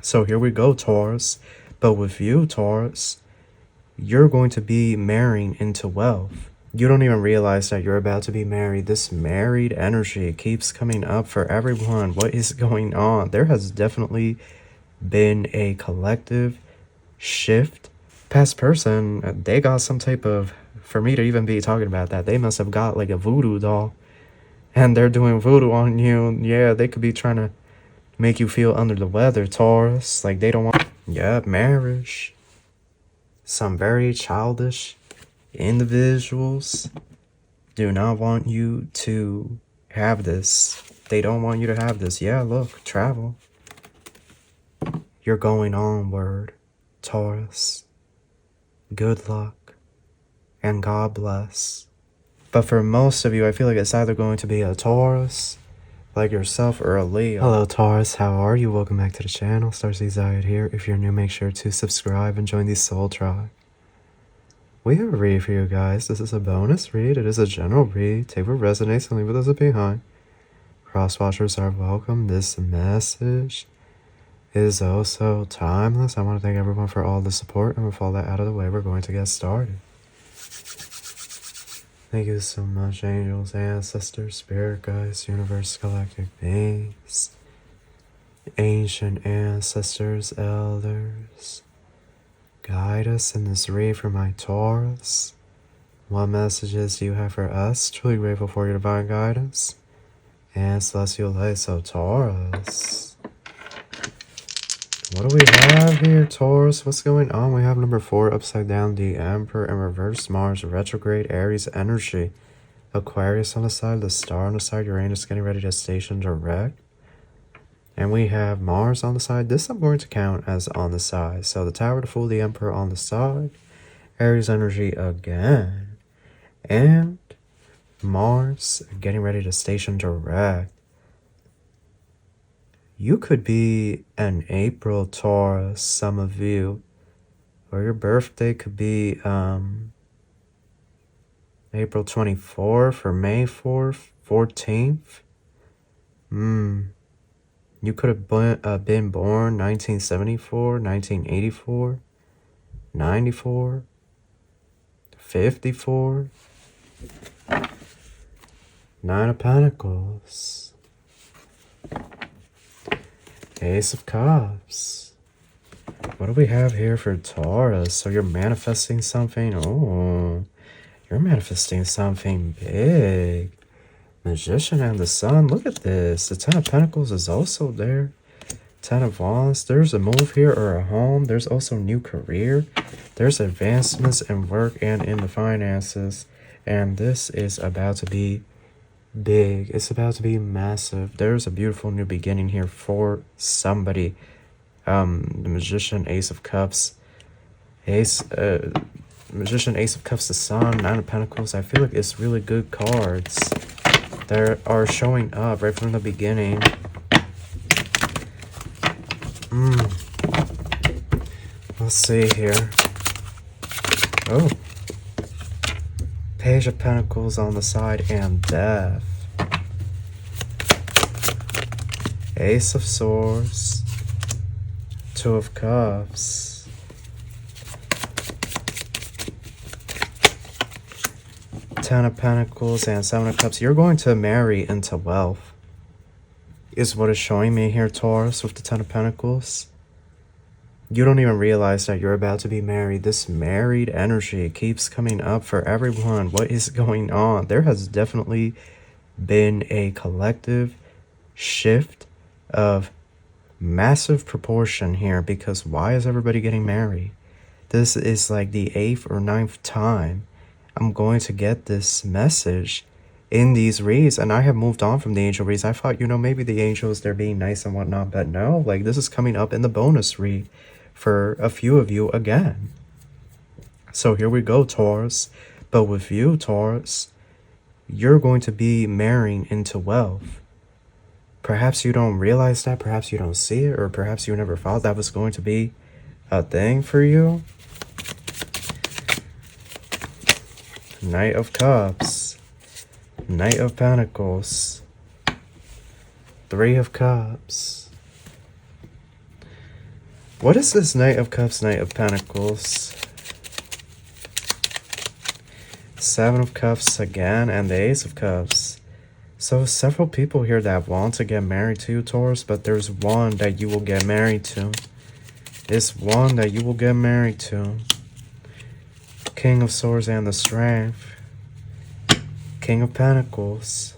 So here we go, Taurus. But with you, Taurus, you're going to be marrying into wealth. You don't even realize that you're about to be married. This married energy keeps coming up for everyone. What is going on? There has definitely been a collective shift. Past person, they got some type of, for me to even be talking about that, they must have got like a voodoo doll. And they're doing voodoo on you. Yeah, they could be trying to make you feel under the weather, Taurus. Like they don't want, yeah, marriage. Some very childish individuals do not want you to have this. They don't want you to have this. Yeah, look, travel. You're going onward, Taurus. Good luck and God bless. But for most of you, I feel like it's either going to be a Taurus, like yourself, or a Leo. Hello, Taurus. How are you? Welcome back to the channel. Starseed here. If you're new, make sure to subscribe and join the Soul Tribe. We have a read for you guys. This is a bonus read. It is a general read. Take what resonates and leave what doesn't behind. Cross-watchers are welcome. This message is also timeless. I want to thank everyone for all the support. And with all that out of the way, we're going to get started. Thank you so much, angels, ancestors, spirit guides, universe, galactic beings, ancient ancestors, elders. Guide us in this read for my Taurus. What messages do you have for us? Truly grateful for your divine guidance and celestial light. So Taurus, what do we have here, Taurus? What's going on? We have number 4 upside down, the Emperor, and reverse Mars, retrograde, Aries energy, Aquarius on the side, the Star on the side, Uranus getting ready to station direct. And we have Mars on the side. This I'm going to count as on the side. So the Tower, the Fool, the Emperor on the side. Aries energy again. And Mars getting ready to station direct. You could be an April Taurus, some of you. Or your birthday could be April 24th or May 4th, 14th. You could have been born 1974, 1984, 94, 54, 9 of Pentacles, Ace of Cups. What do we have here for Taurus? So you're manifesting something. Oh, you're manifesting something big. Magician and the Sun. Look at this. The 10 of Pentacles is also there. 10 of Wands. There's a move here or a home. There's also new career. There's advancements in work and in the finances. And this is about to be big. It's about to be massive. There's a beautiful new beginning here for somebody. The Magician, Ace of Cups. Magician, Ace of Cups, the Sun, 9 of Pentacles. I feel like it's really good cards. They are showing up right from the beginning. Let's see here. Oh. Page of Pentacles on the side and Death. Ace of Swords. 2 of Cups. 10 of Pentacles and 7 of Cups. You're going to marry into wealth, is what is showing me here, Taurus, with the 10 of Pentacles. You don't even realize that you're about to be married. This married energy keeps coming up for everyone. What is going on? There has definitely been a collective shift of massive proportion here, because why is everybody getting married? This is like the 8th or 9th time I'm going to get this message in these reads, and I have moved on from the angel reads. I thought, maybe the angels, they're being nice and whatnot, but no, like this is coming up in the bonus read for a few of you again. So here we go, Taurus. But with you, Taurus, you're going to be marrying into wealth. Perhaps you don't realize that, perhaps you don't see it, or perhaps you never thought that was going to be a thing for you. Knight of Cups, Knight of Pentacles, 3 of Cups, What is this Knight of Cups, Knight of Pentacles? Seven of Cups again, and the Ace of Cups. So several people here that want to get married to you, Taurus, but there's one that you will get married to. It's one that you will get married to. King of Swords and the Strength. King of Pentacles.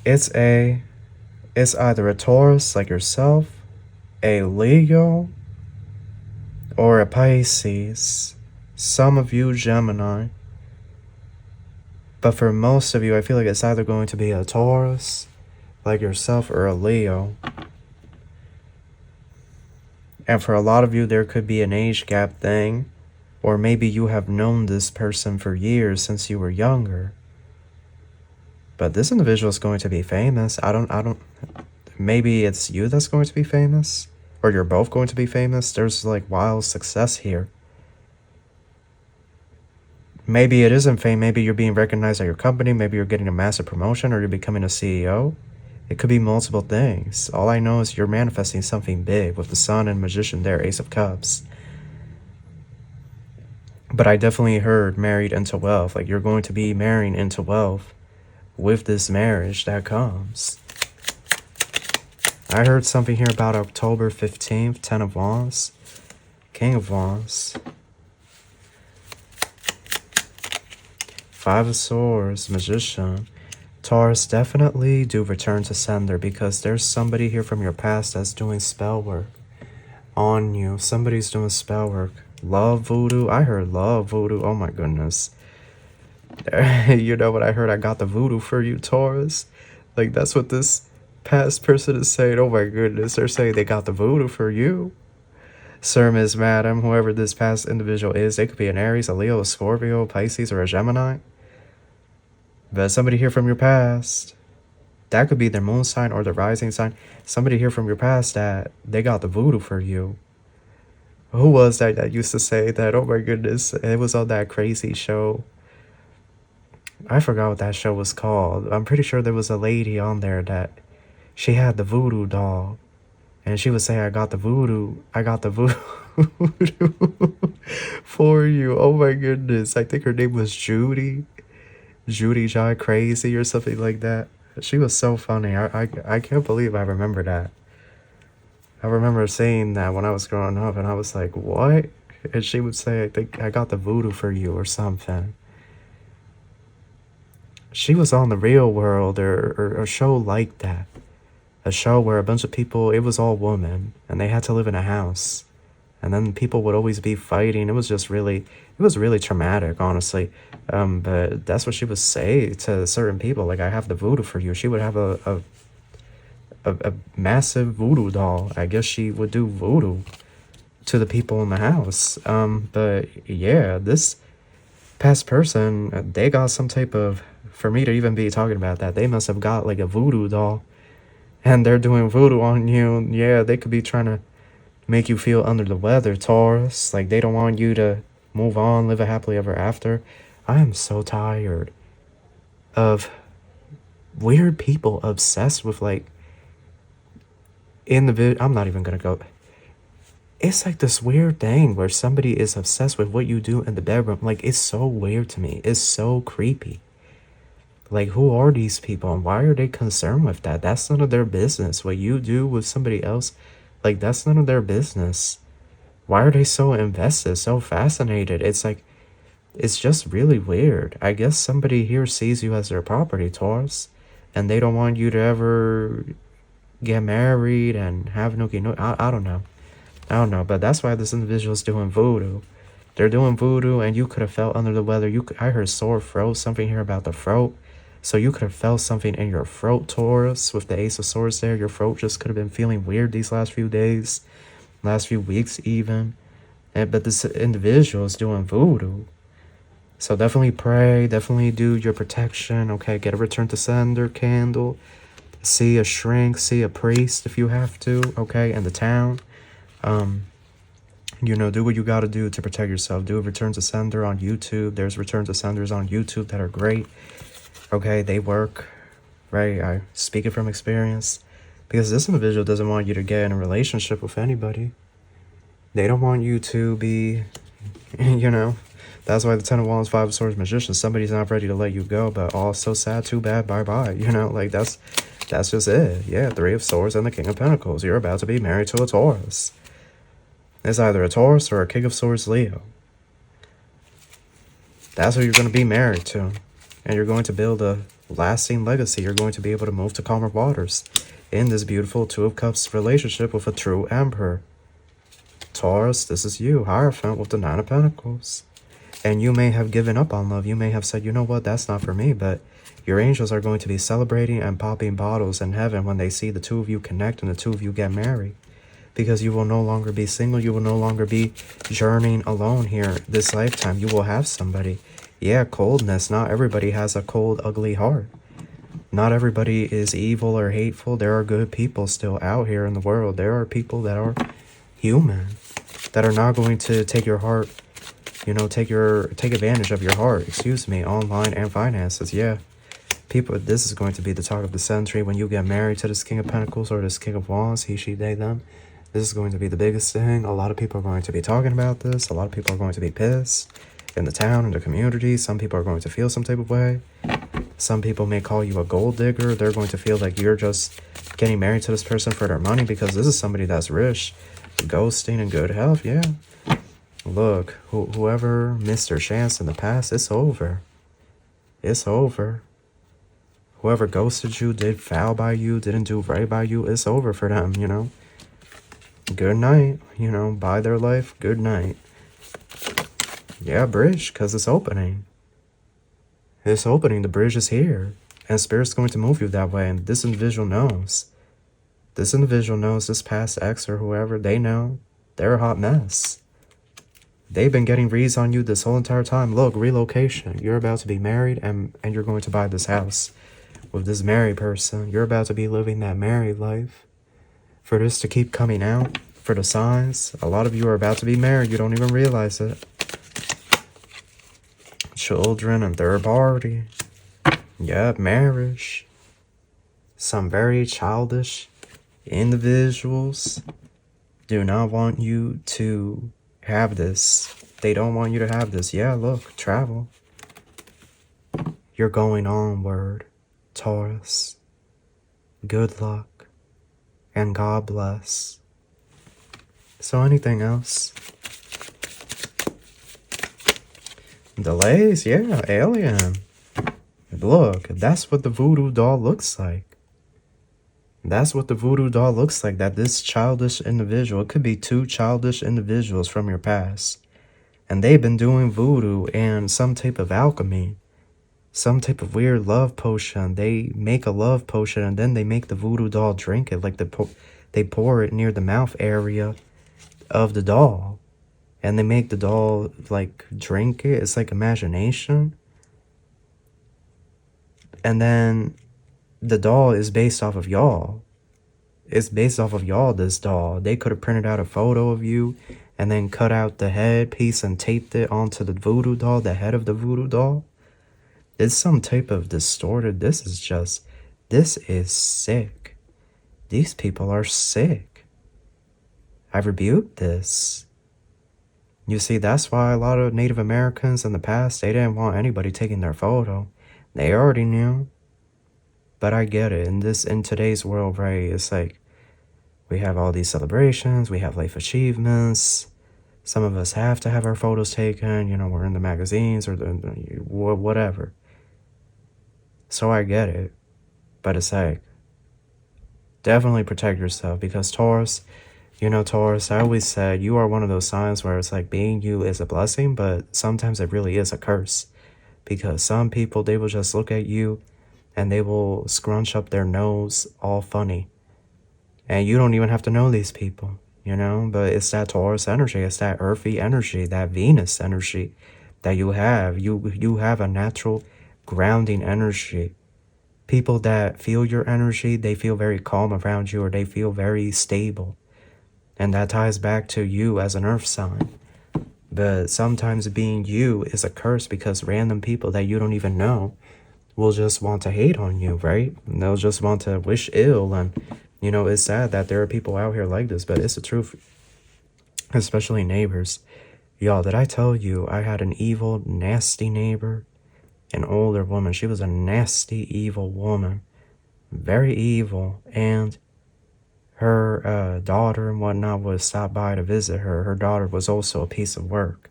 It's either a Taurus like yourself, a Leo, or a Pisces. Some of you, Gemini. But for most of you, I feel like it's either going to be a Taurus like yourself or a Leo. And for a lot of you, there could be an age gap thing. Or maybe you have known this person for years since you were younger. But this individual is going to be famous. Maybe it's you that's going to be famous. Or you're both going to be famous. There's like wild success here. Maybe it isn't fame. Maybe you're being recognized at your company. Maybe you're getting a massive promotion or you're becoming a CEO. It could be multiple things. All I know is you're manifesting something big with the Sun and Magician there, Ace of Cups. But I definitely heard married into wealth. Like you're going to be marrying into wealth with this marriage that comes. I heard something here about October 15th, 10 of Wands, King of Wands, Five of Swords, Magician. Taurus, definitely do return to sender because there's somebody here from your past that's doing spell work on you. Somebody's doing spell work. Love voodoo. I heard love voodoo. Oh my goodness. You know what I heard? I got the voodoo for you, Taurus. Like that's what this past person is saying. Oh my goodness. They're saying they got the voodoo for you. Sir, Miss, Madam, whoever this past individual is. They could be an Aries, a Leo, a Scorpio, Pisces, or a Gemini. But somebody here from your past. That could be their moon sign or their rising sign. Somebody here from your past that they got the voodoo for you. Who was that used to say that? Oh my goodness. It was on that crazy show. I forgot what that show was called. I'm pretty sure there was a lady on there that she had the voodoo doll. And she would say, I got the voodoo for you. Oh my goodness. I think her name was Judy. Judy Jai Crazy or something like that. She was so funny. I can't believe I remember that. I remember seeing that when I was growing up, and I was like, what? And she would say, I think I got the voodoo for you or something. She was on The Real World or a show like that. A show where a bunch of people, it was all women, and they had to live in a house. And then people would always be fighting. It was really traumatic, honestly. But that's what she would say to certain people. Like, I have the voodoo for you. She would have a massive voodoo doll. I guess she would do voodoo to the people in the house. But yeah, this past person, they got some type of, for me to even be talking about that, they must have got like a voodoo doll and they're doing voodoo on you. Yeah, they could be trying to make you feel under the weather, Taurus. Like they don't want you to move on, live a happily ever after. I am so tired of weird people obsessed with like I'm not even gonna go. It's like this weird thing where somebody is obsessed with what you do in the bedroom. Like, it's so weird to me. It's so creepy. Like, who are these people and why are they concerned with that? That's none of their business. What you do with somebody else, like, that's none of their business. Why are they so invested, so fascinated? It's like, it's just really weird. I guess somebody here sees you as their property, Taurus, and they don't want you to ever get married and have no, I don't know. I don't know, but that's why this individual is doing voodoo. They're doing voodoo, and you could have felt under the weather. I heard sore throat, something here about the throat. So you could have felt something in your throat, Taurus, with the Ace of Swords there. Your throat just could have been feeling weird these last few days, last few weeks even. But this individual is doing voodoo. So definitely pray, definitely do your protection, okay? Get a return to sender candle. See a shrink, see a priest if you have to, okay, in the town. You know, do what you got to do to protect yourself. Do a return to sender on YouTube. There's return to senders on YouTube that are great. Okay, they work, right? I speak it from experience. Because this individual doesn't want you to get in a relationship with anybody. They don't want you to be, you know. That's why the Ten of Wands, Five of Swords, Magician. Somebody's not ready to let you go, but oh, so sad, too bad, bye-bye. You know, like that's just it. Yeah, Three of Swords and the King of Pentacles. You're about to be married to a Taurus. It's either a Taurus or a King of Swords Leo. That's who you're going to be married to. And you're going to build a lasting legacy. You're going to be able to move to calmer waters in this beautiful Two of Cups relationship with a true Emperor. Taurus, this is you, Hierophant with the Nine of Pentacles. And you may have given up on love. You may have said, you know what, that's not for me. But your angels are going to be celebrating and popping bottles in heaven when they see the two of you connect and the two of you get married. Because you will no longer be single. You will no longer be journeying alone here this lifetime. You will have somebody. Yeah, coldness. Not everybody has a cold, ugly heart. Not everybody is evil or hateful. There are good people still out here in the world. There are people that are human, that are not going to take your heart, you know, take advantage of your heart, excuse me, online and finances. Yeah, people, this is going to be the talk of the century when you get married to this King of Pentacles or this King of Wands, he, she, they, them. This is going to be the biggest thing. A lot of people are going to be talking about this. A lot of people are going to be pissed in the town, in the community. Some people are going to feel some type of way. Some people may call you a gold digger. They're going to feel like you're just getting married to this person for their money because this is somebody that's rich. Ghosting and good health, yeah. Look, whoever missed their chance in the past, it's over. It's over. Whoever ghosted you, did foul by you, didn't do right by you, it's over for them, you know. Good night, you know, buy their life, good night. Yeah, bridge, because it's opening. It's opening, the bridge is here. And Spirit's going to move you that way, and this individual knows. This individual knows, this past ex or whoever, they know they're a hot mess. They've been getting reads on you this whole entire time. Look, relocation. You're about to be married and you're going to buy this house with this married person. You're about to be living that married life. For this to keep coming out, for the signs, a lot of you are about to be married. You don't even realize it. Children and third party. Yep, marriage. Some very childish individuals do not want you to have this. They don't want you to have this. Yeah, look, travel. You're going onward, Taurus. Good luck and God bless. So anything else? Delays? Yeah, alien. Look, that's what the voodoo doll looks like. That's what the voodoo doll looks like, that this childish individual, it could be two childish individuals from your past, and they've been doing voodoo and some type of alchemy, some type of weird love potion. They make a love potion and then they make the voodoo doll drink it, like they pour it near the mouth area of the doll, and they make the doll like drink it. It's like imagination. And then the doll is based off of Yall. It's based off of Yall, this doll. They could have printed out a photo of you and then cut out the head piece and taped it onto the voodoo doll, the head of the voodoo doll. It's some type of distorted. This is sick. These people are sick. I rebuked this. You see, that's why a lot of Native Americans in the past, they didn't want anybody taking their photo. They already knew. But I get it. In today's world, right, it's like we have all these celebrations, we have life achievements. Some of us have to have our photos taken, you know, we're in the magazines or whatever. So I get it. But it's like, definitely protect yourself, because Taurus, you know, Taurus, I always said you are one of those signs where it's like being you is a blessing, but sometimes it really is a curse. Because some people, they will just look at you and they will scrunch up their nose all funny. And you don't even have to know these people, you know? But it's that Taurus energy. It's that earthy energy, that Venus energy that you have. You have a natural grounding energy. People that feel your energy, they feel very calm around you, or they feel very stable. And that ties back to you as an earth sign. But sometimes being you is a curse, because random people that you don't even know will just want to hate on you, right? And they'll just want to wish ill and You know, it's sad that there are people out here like this, but it's the truth. Especially neighbors. Y'all, did I tell you I had an evil, nasty neighbor? An older woman. She was a nasty, evil woman. Very evil. And her daughter and whatnot would stop by to visit her. Her daughter was also a piece of work.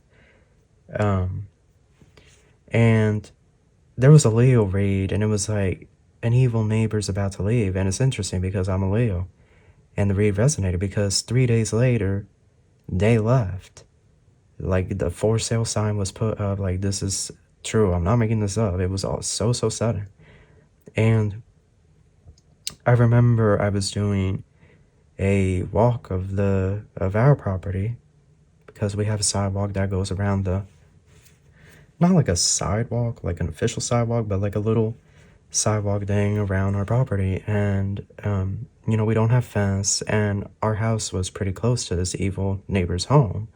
And there was a Leo read, and it was like, an evil neighbor's about to leave. And it's interesting because I'm a Leo. And the read resonated because 3 days later, they left. Like, the for sale sign was put up. Like, this is true. I'm not making this up. It was all so sudden. And I remember I was doing a walk of our property, because we have a sidewalk that goes around not like a sidewalk, like an official sidewalk, but like a little sidewalk thing around our property. And you know, we don't have fence, and our house was pretty close to this evil neighbor's home.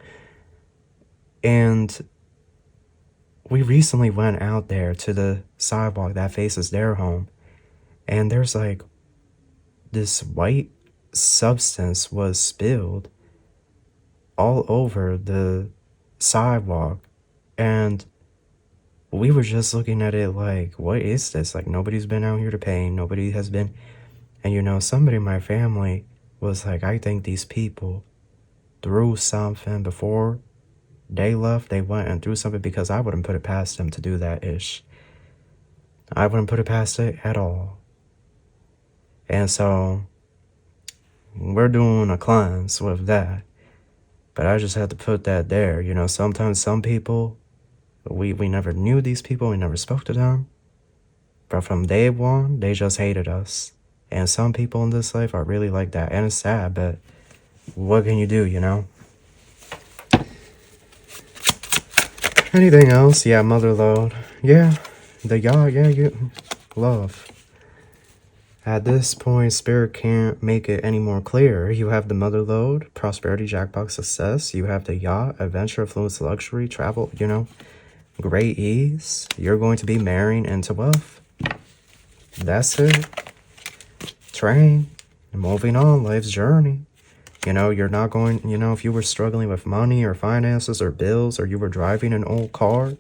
And we recently went out there to the sidewalk that faces their home, and there's like this white substance was spilled all over the sidewalk. And we were just looking at it like, what is this? Like, nobody's been out here to paint. Nobody has been. And, you know, somebody in my family was like, I think these people threw something before they left. They went and threw something, because I wouldn't put it past them to do that ish. I wouldn't put it past it at all. And so we're doing a cleanse with that. But I just had to put that there. You know, sometimes some people, we never knew these people. We never spoke to them. But from day one, they just hated us. And some people in this life are really like that. And it's sad, but what can you do, you know? Anything else? Yeah, mother load. Yeah, the y'all, yeah, you love. At this point, Spirit can't make it any more clear. You have the mother load, prosperity, jackpot, success. You have the yacht, adventure, affluence, luxury, travel, you know, great ease. You're going to be marrying into wealth. That's it. Train. Moving on, life's journey. You know, you're not going, you know, if you were struggling with money or finances or bills, or you were driving an old car,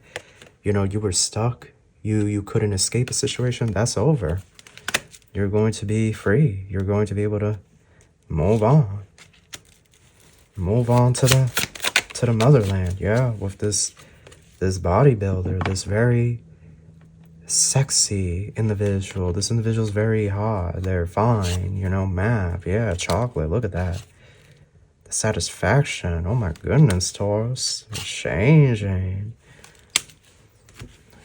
you know, you were stuck, you couldn't escape a situation, that's over. You're going to be free. You're going to be able to move on. Move on to the motherland, yeah, with this bodybuilder, this very sexy individual. This individual's very hot. They're fine, you know, math, yeah, chocolate, look at that. Satisfaction. Oh my goodness, Taurus. It's changing.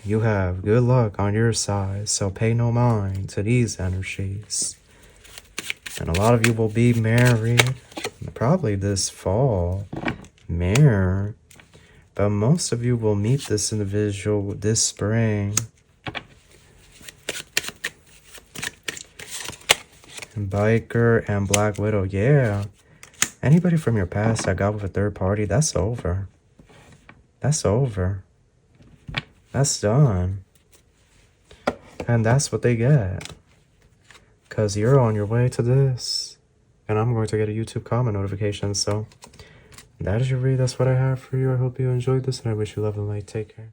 You have good luck on your side, so pay no mind to these energies. And a lot of you will be married probably this fall. Mirror. But most of you will meet this individual this spring. Biker and Black Widow. Yeah. Anybody from your past that got with a third party, that's over. That's over. That's done. And that's what they get. Because you're on your way to this. And I'm going to get a YouTube comment notification. So that is your read. That's what I have for you. I hope you enjoyed this, and I wish you love and light. Take care.